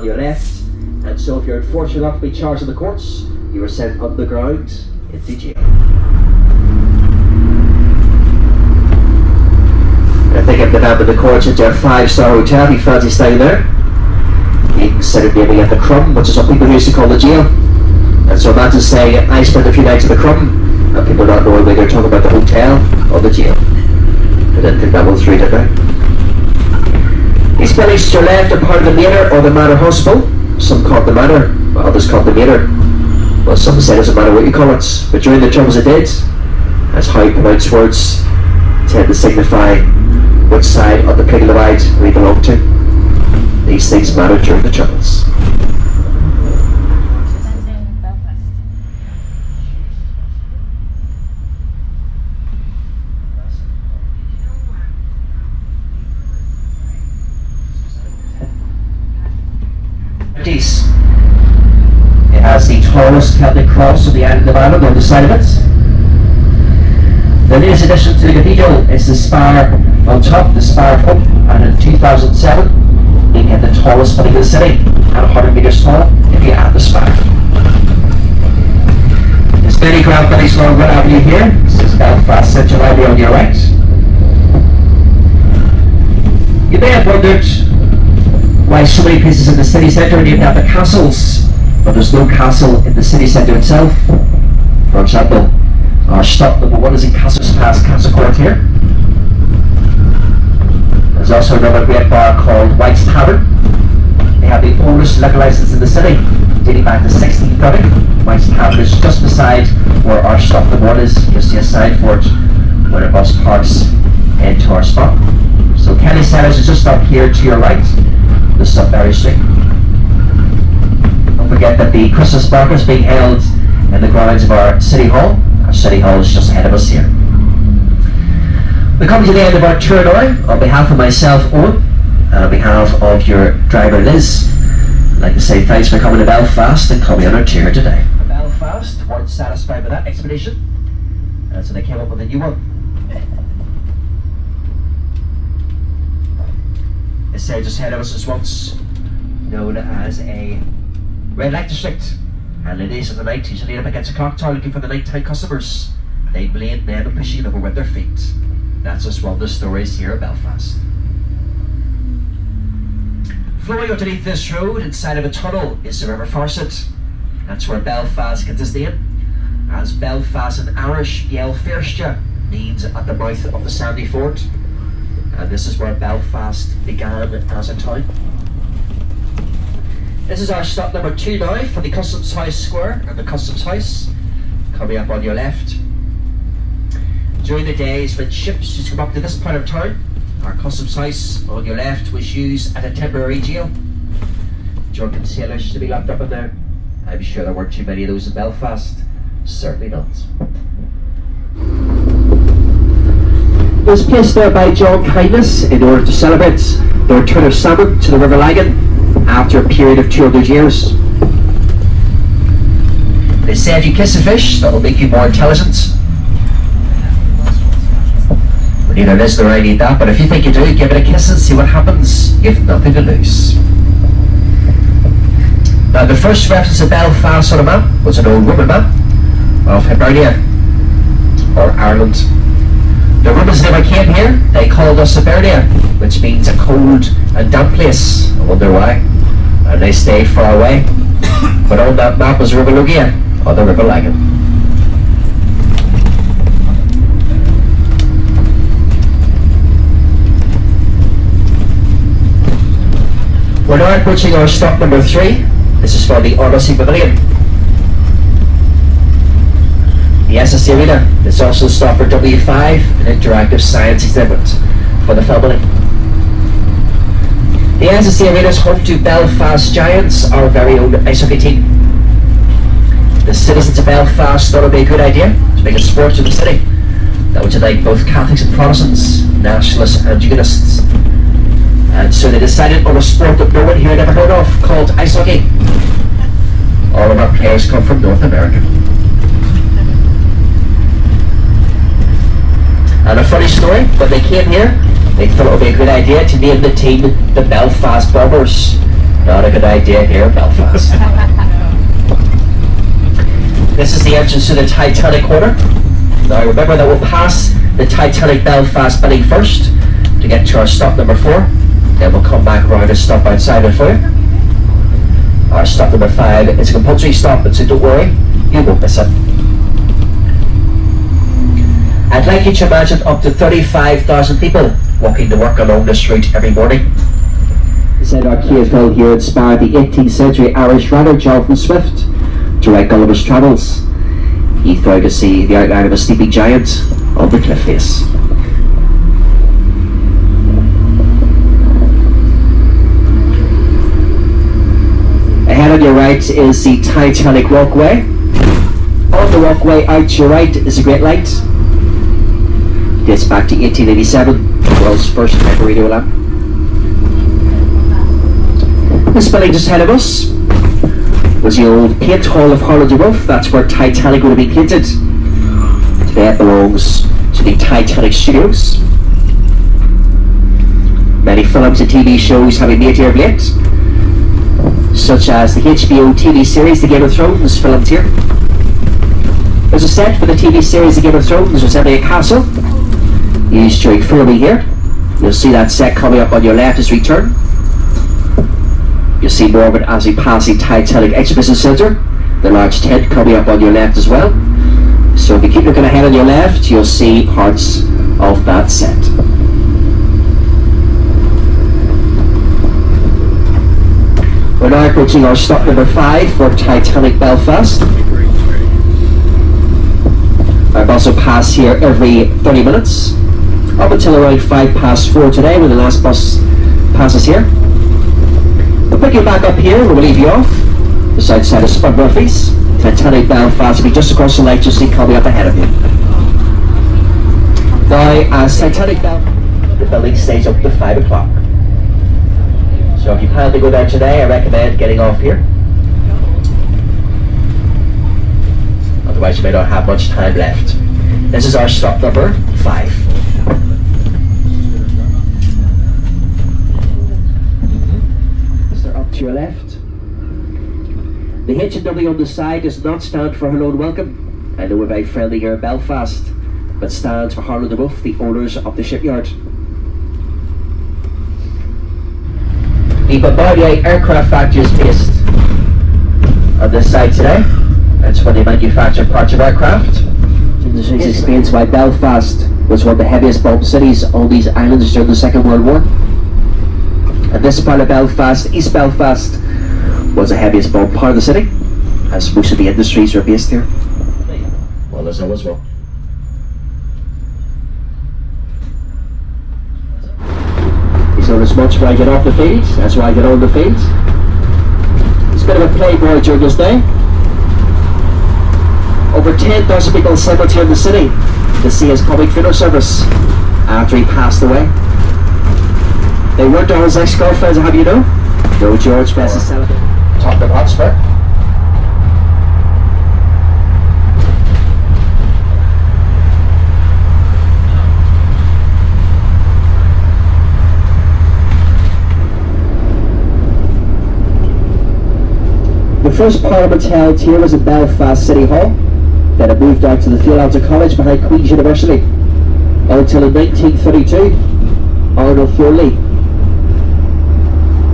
on your left, and so if you're unfortunate enough to be charged in the courts, you are sent underground into jail. I think if the man with the courts into a 5-star hotel, he fancy staying there. You can sit and maybe at the Crumb, which is what people used to call the jail. And so imagine saying, I spent a few nights at the Crumb, and people not knowing whether they're talking about the hotel or the jail. I didn't think that one through, did I? These buildings to your left are part of the Manor or the Manor Hospital. Some call it the Manor, while others call it the Manor. Well, some say it doesn't matter what you call it, but during the troubles it did, that's how you pronounce words tend to signify which side of the pig divide we belong to. These things matter during the troubles. It has the tallest Celtic cross on the island of Ireland on the side of it. The latest addition to the cathedral is the spire on top, the spire up, and in 2007 it became the tallest building in the city, and 100 metres tall if you add the spire. There's many grand buildings along one avenue here. This is Belfast Central Library on your right. You may have wondered why so many places in the city centre named after castles, but there's no castle in the city centre itself. For example, our stop number 1 is in Castles Pass, Castle Court here. There's also another great bar called White's Tavern. They have the oldest liquor licence in the city, dating back to 1630. White's Tavern is just beside where our stop number 1 is. You'll see a sign for it when a bus parks into our spot. So Kelly Sellers is just up here to your right. The Sudbury Street. Don't forget that the Christmas market is being held in the grounds of our City Hall. Our City Hall is just ahead of us here. We come to the end of our tour now. On behalf of myself, Owen, and on behalf of your driver, Liz, I'd like to say thanks for coming to Belfast and coming on our tour today. Belfast weren't satisfied with that expedition, and so they came up with a new one. It's just ahead of us is once known as a red light district, and ladies of the night usually up against a cocktail looking for the nighttime customers. They blame men and pushing over with their feet. That's just one of the stories here at Belfast. Flowing underneath this road inside of a tunnel is the River Farset. That's where Belfast gets its name, as Belfast in Irish, Yell Fairsta means at the mouth of the Sandy Ford. And this is where Belfast began as a town. This is our stop number 2 now for the Customs House Square and the Customs House, coming up on your left. During the days when ships used to come up to this part of town, our Customs House on your left was used as a temporary jail. Drunken sailors used to be locked up in there. I'm sure there weren't too many of those in Belfast. Certainly not. It was placed there by John Kindness in order to celebrate the return of salmon to the River Lagan after a period of 200 years. They say if you kiss a fish, that will make you more intelligent. But neither Liz nor I need that, but if you think you do, give it a kiss and see what happens. You've nothing to lose. Now the first reference to Belfast on a map was an old Roman map of Hibernia, or Ireland. The Romans never came here. They called us Hibernia, which means a cold and damp place. I wonder why. And they stayed far away. But on that map was River Logia, or the River Lagan. We're now approaching our stop number 3. This is for the Odyssey Pavilion. The SSC Arena is also a stop for W5, an interactive science exhibit for the family. The SSC Arena is home to Belfast Giants, our very own ice hockey team. The citizens of Belfast thought it would be a good idea to make a sport in the city that would unite both Catholics and Protestants, nationalists and unionists. And so they decided on a sport that no one here had ever heard of, called ice hockey. All of our players come from North America. And a funny story, when they came here, they thought it would be a good idea to name the team the Belfast Bombers. Not a good idea here in Belfast. This is the entrance to the Titanic quarter. Now remember that we'll pass the Titanic Belfast building first to get to our stop number 4. Then we'll come back around and stop outside it for you. Our stop number 5 is a compulsory stop, so don't worry, you won't miss it. I'd like you to imagine up to 35,000 people walking to work along this route every morning. Said our Keithville here inspired the 18th century Irish writer Jonathan Swift to write Gulliver's Travels. He thought to see the outline of a sleeping giant on the cliff face. Ahead on your right is the Titanic walkway. On the walkway out to your right is a great light. It dates back to 1887, the world's first ever radio lamp. This building just ahead of us was the old paint hall of Harland and Wolff. That's where Titanic would have been painted. Today it belongs to the Titanic Studios. Many films and TV shows have been made here of late, such as the HBO TV series The Game of Thrones filmed here. There's a set for the TV series The Game of Thrones resembling a castle used during filming here. You'll see that set coming up on your left as we turn. You'll see more of it as we pass the Titanic Experience Centre, the large tent coming up on your left as well. So if you keep looking ahead on your left, you'll see parts of that set. We're now approaching our stop number 5 for Titanic Belfast. Our bus will pass here every 30 minutes, up until around 4:05 today when the last bus passes here. We'll pick you back up here when we leave you off, just outside of Spud Murphy's. Titanic Belfast will be just across the lake, just see coming up ahead of you. Now, as Titanic Belfast, the building stays up to 5 o'clock. So if you plan to go there today, I recommend getting off here. Otherwise you may not have much time left. This is our stop number 5. Up to your left. The H and W on the side does not stand for hello and welcome. I know we're very friendly here in Belfast, but stands for Harland and Wolff, the owners of the shipyard. The Bombardier aircraft factory is based on this site today. That's where they manufacture parts of aircraft. This explains why Belfast was one of the heaviest bombed cities on these islands during the Second World War. And this part of Belfast, East Belfast, was the heaviest bombed part of the city, as most of the industries are based here. Well, there's always one. He's known as much where I get off the field, that's where I get on the field. He's a bit of a playboy during his day. Over 10,000 people assembled here in the city to see his public funeral service after he passed away. They weren't all his ex-girlfriends, have you know? No, George Best is celebrating. Tottenham Hotspur. The first Parliament held here was in Belfast City Hall. Then it moved out to the Theological College behind Queen's University. Until in 1932, Arnold Thorley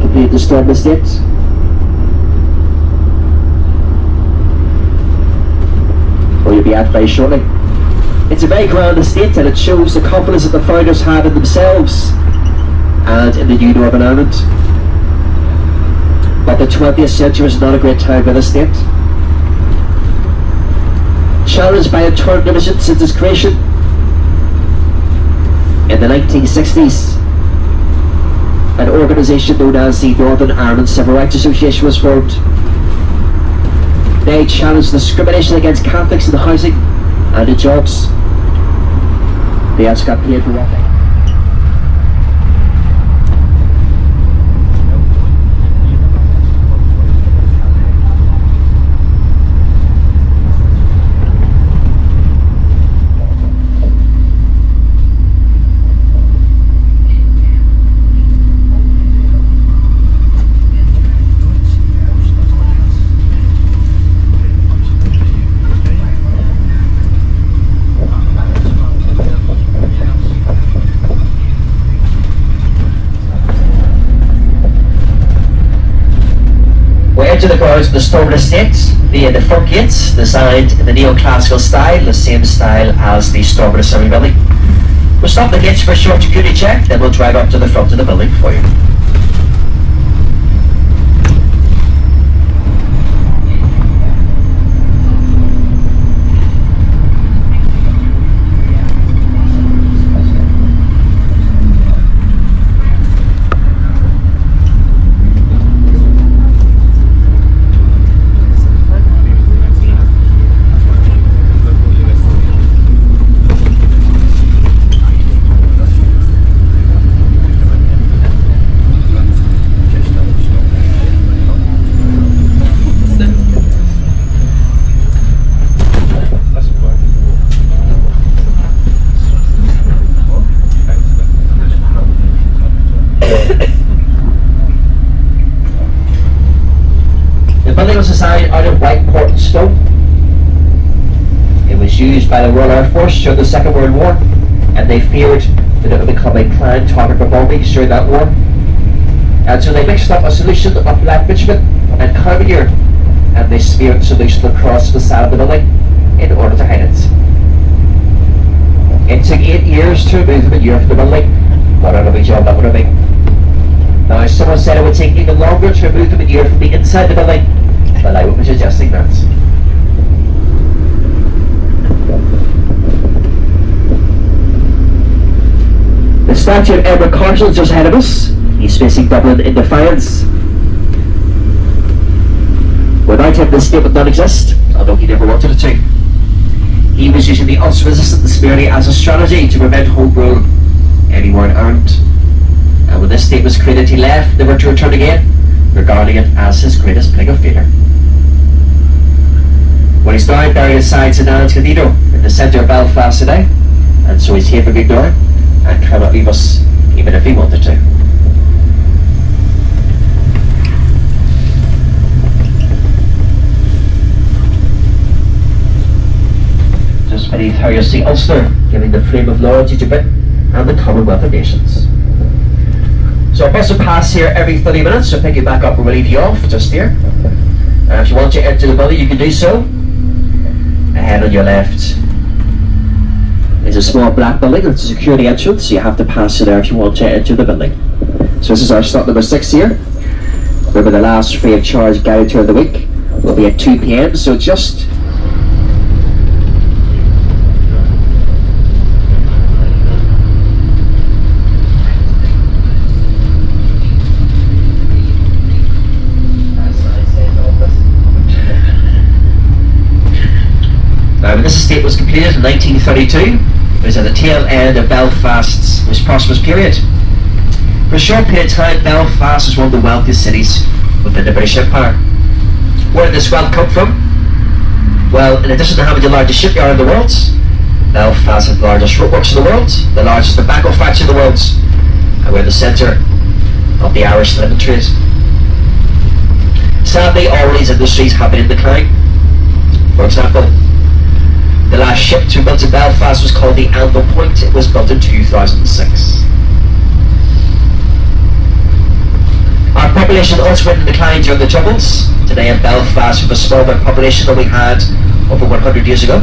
completed the storm estate. Or you'll be out very shortly. It's a very grand estate and it shows the confidence that the founders had in themselves and in the new Northern Ireland. But the 20th century was not a great time for the estate. Challenged by internal division since its creation in the 1960s, an organisation known as the Northern Ireland Civil Rights Association was formed. They challenged discrimination against Catholics in the housing and in jobs. They also got paid for working. enter the grounds of the Stormont Estate via the front gates, designed in the neoclassical style, the same style as the Stormont Assembly building. We'll stop the gates for a short security check, then we'll drive up to the front of the building for you. Out of white Portland stone. It was used by the Royal Air Force during the Second World War, and they feared that it would become a prime target for bombings during that war. And so they mixed up a solution of black bitumen and carbon, and they smeared the solution across the side of the building in order to hide it. It took 8 years to remove the manure from the building. What a lovely job that would have been. Now, someone said it would take even longer to remove the manure from the inside the building, but I would be suggesting that. The statue of Edward Carson is just ahead of us. He's facing Dublin in defiance. Without him, this state would not exist, although he never wanted it to. He was using the ulcer-resistance merely as a strategy to prevent home rule anywhere in Ireland. And when this state was created, he left, never to return again, regarding it as his greatest plague of failure. Well, he's now buried inside St Anne's Cathedral in the centre of Belfast today, and so he's here for good now and cannot leave us even if he wanted to. Just beneath her you'll see Ulster giving the flame of loyalty to Britain and the Commonwealth of Nations. So a bus will pass here every 30 minutes, so pick you back up and we'll leave you off just here. If you want to enter the building, you can do so. Ahead on your left is a small black building. It's a security entrance, so you have to pass through there if you want to enter the building. So this is our stop number 6 here. Remember, the last free of charge guided tour of the week will be at 2 PM, so just when this estate was completed in 1932, it was at the tail end of Belfast's most prosperous period. For a short period of time, Belfast was one of the wealthiest cities within the British Empire. Where did this wealth come from? Well, in addition to having the largest shipyard in the world, Belfast had the largest roadworks in the world, the largest tobacco factory in the world, and we're the centre of the Irish linen trade. Sadly, all these industries have been in decline. For example, the last ship to be built in Belfast was called the Anvil Point. It was built in 2006. Our population also went in decline during the Troubles. Today in Belfast we have a smaller population than we had over 100 years ago.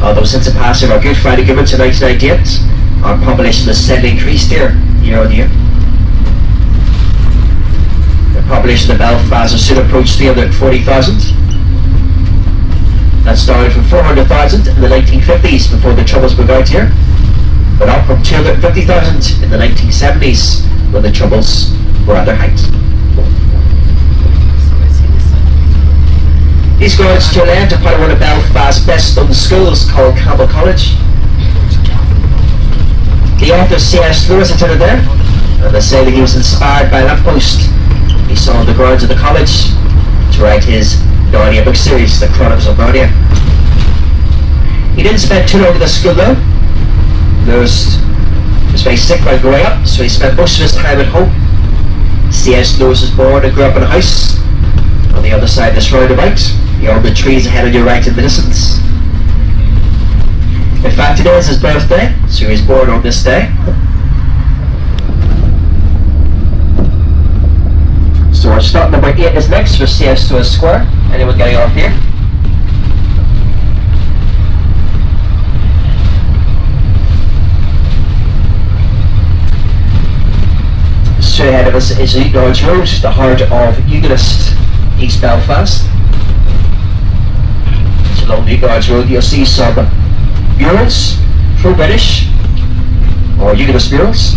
Although since the passing of our Good Friday Agreement in 1998, our population has steadily increased here, year on year. The population of Belfast has soon approached 340,000. That's down from 400,000 in the 1950s before the Troubles broke out here, but up from 250,000 in the 1970s when the Troubles were at their height. These grounds to your left are part of one of Belfast's best known schools called Campbell College. The author C.S. Lewis attended there, and they say that he was inspired by a lamppost he saw on the grounds of the college to write his Narnia book series, The Chronicles of Narnia. He didn't spend too long at the school though. Lewis was very sick while growing up, so he spent most of his time at home. C.S. Lewis was born and grew up in a house on the other side of this roundabout, beyond the trees ahead on your right in the distance. In fact, today is his birthday, so he was born on this day. So our stop number 8 is next for CS to a square. Anyone getting off here? Straight ahead of us is East Norwich Road, the heart of Eucharist, East Belfast. So along the Norwich Road you'll see some murals, pro-British or Eucharist murals.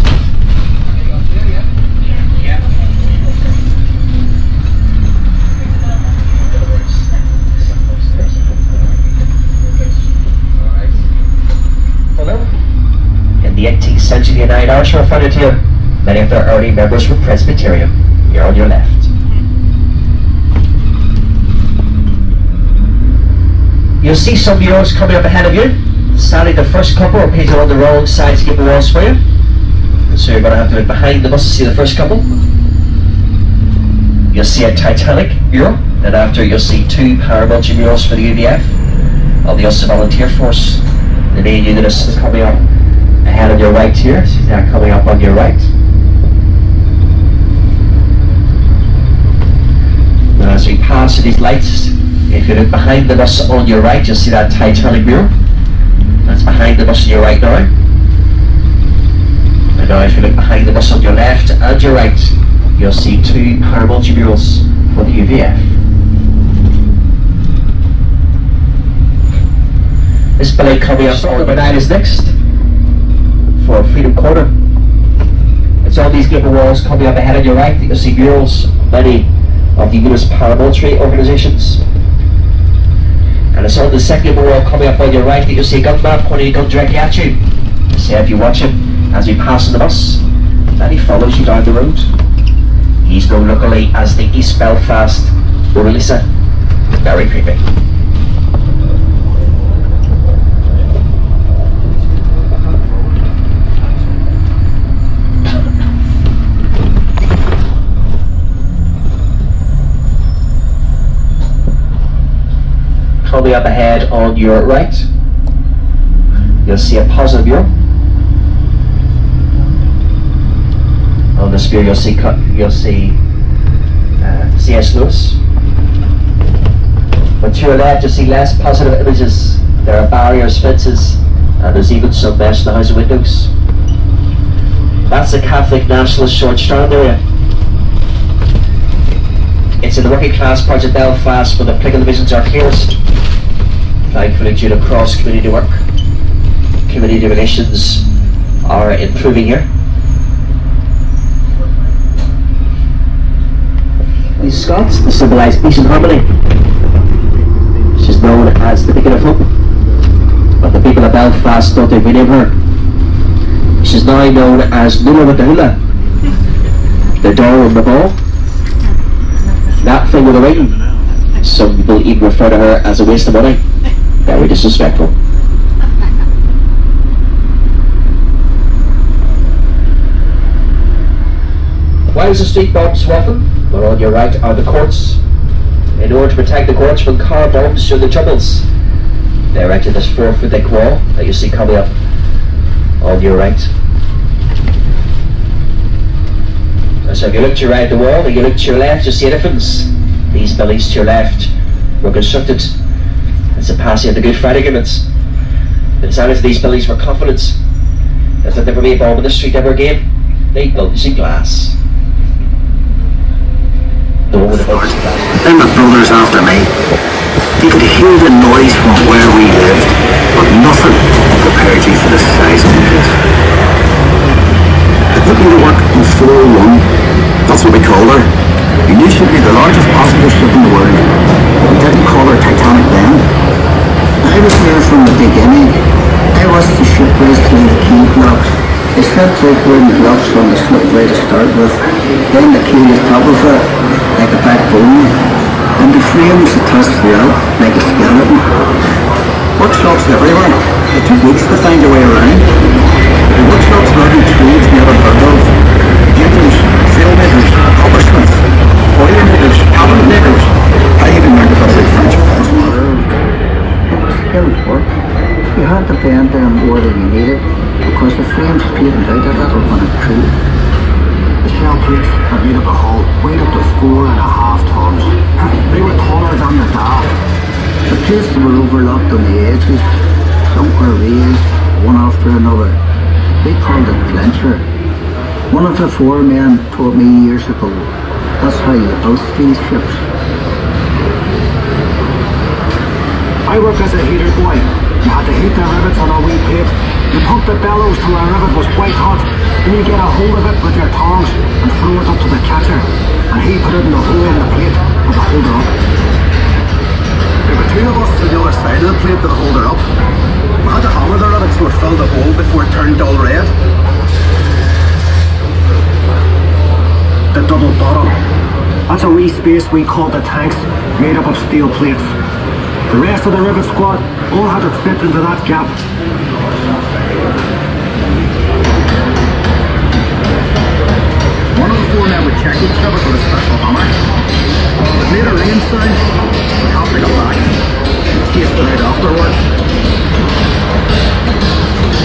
In the 18th century, the United Irish were founded here. Many of their early members were Presbyterian. Here on your left. You'll see some murals coming up ahead of you. Sadly, the first couple are painted on the wrong sides to get the walls for you. So you're going to have to look behind them to see the first couple. You'll see a Titanic mural. Then after you'll see 2 paramilitary murals for the UVF of the Ulster Volunteer Force. The main unit is coming up ahead on your right here. See that coming up on your right. And as we pass these lights, if you look behind the bus on your right, you'll see that Titanic mural. That's behind the bus on your right now. And now if you look behind the bus on your left and your right, you'll see 2 paramilitary murals for the UVF. This building coming up on number 9 is next for Freedom Corner. It's all these gable walls coming up ahead on your right that you'll see murals of many of the US paramilitary organisations. And it's on the second wall coming up on your right that you'll see a gun man pointing a gun directly at you. So if you watch him as we pass on the bus, and he follows you down the road. He's known locally as the East Belfast Mona Lisa. Very creepy. Coming up ahead on your right, you'll see a positive mural. On the spear you'll see C.S. Lewis. But to your left you'll see less positive images. There are barriers, fences, and there's even some mesh in the house windows. That's the Catholic Nationalist Short Strand area. It's in the working class parts of Belfast where the political divisions are clearest. Thankfully, due to cross-community work, community relations are improving here. These Scots symbolise peace and harmony. She's is known as the Beacon of Hope, but the people of Belfast don't think we name her. She's now known as Nula with the Hula, the door on the ball, that thing with a ring. Some people even refer to her as a waste of money. Very disrespectful. Why is the street bombed so often? Well, on your right are the courts. In order to protect the courts from car bombs during the troubles, they erected this 4-foot thick wall that you see coming up on your right. So if you look to your right of the wall and you look to your left, you see a difference. These buildings to your left were constructed as the passing of the Good Friday Agreements. The designers of these buildings were confident that there never be a bomb in the street ever again. They built using glass. No one would have built using glass. Then the brothers after me. You could hear the noise from where we lived, but nothing prepared you for the size of the place. They put me to work in 401. That's what we called her. We knew she'd be the largest passenger ship in the world. We didn't call her Titanic then. I was there from the beginning. I watched the shipways through the key blocks. They set out wooden blocks on the slipway to start with. Then the key is top of it, like a backbone. And the frames attached throughout, like a skeleton. Workshops everywhere. It took weeks to find your way around. The workshops learning trades never heard of. Gilders, sailmakers, coppersmiths, oil makers, cabinet makers. I even learned about the French press. It was skilled work. You had to bend them more than you needed because the frames straightened out a little when it through. The shell plates had made up a hull weighed up to 4.5 tons. They were taller than the gaff. The plates were overlocked on the edges. Some were raised, one after another. They called it clincher. One of the foremen told me years ago, that's how you built these ships. I work as a heater boy. You had to heat the rivets on a wee plate. You pump the bellows till a rivet was white hot, then you get a hold of it with your tongs and throw it up to the catcher, and he put it in the hole in the plate with the holder up. There were two of us on the other side of the plate that hold her up. We had to hammer the rivet so it filled the hole before it turned dull red. The double bottom. That's a wee space we call the tanks, made up of steel plates. The rest of the rivet squad all had to fit into that gap. One of the foremen would check each rivet with a special hammer. It made a ringing sound. We have to go back and chased it out afterwards.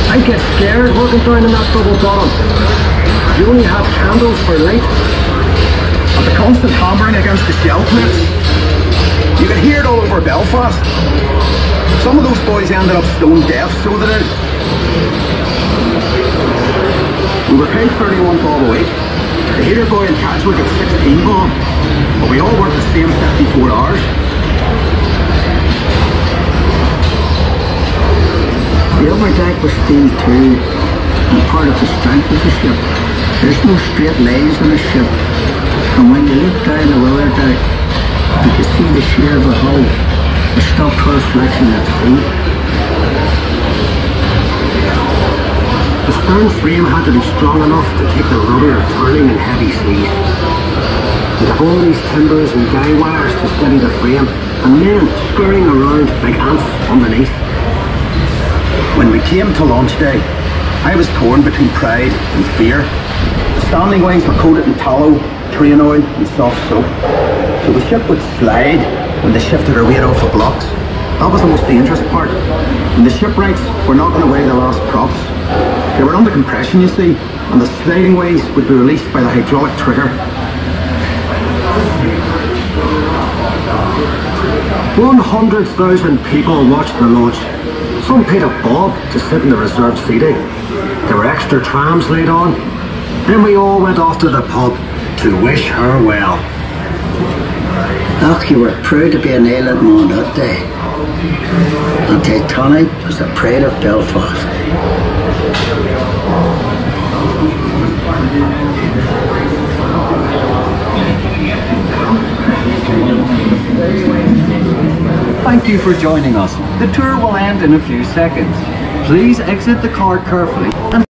I get scared working down in that double bottom. You only have candles for light. And the constant hammering against the shell plates. You could hear it all over Belfast. Some of those boys ended up stone deaf, so they did. We were paid 31 bob a week. The heater boy in Catchwood got 16 bob, but we all worked the same 54 hours. The upper deck was steel too, and part of the strength of the ship. There's no straight lines on a ship, and when you look down the weather deck, you can see the shear of the hull, the stuff reflection at sea. The stern frame had to be strong enough to take the rudder turning in heavy seas. You'd have all these timbers and guy wires to steady the frame, and men scurrying around like ants underneath. When we came to launch day, I was torn between pride and fear. The standing wings were coated in tallow, train oil and soft soap. So the ship would slide when they shifted her weight off the blocks. That was the most dangerous part. And the shipwrights were knocking away the last props. They were under compression, you see, and the sliding ways would be released by the hydraulic trigger. 100,000 people watched the launch. Some paid a bob to sit in the reserved seating. There were extra trams laid on. Then we all went off to the pub to wish her well. Ach, you were proud to be an Islandman on that day. And Titanic was the pride of Belfast. Thank you for joining us. The tour will end in a few seconds. Please exit the car carefully and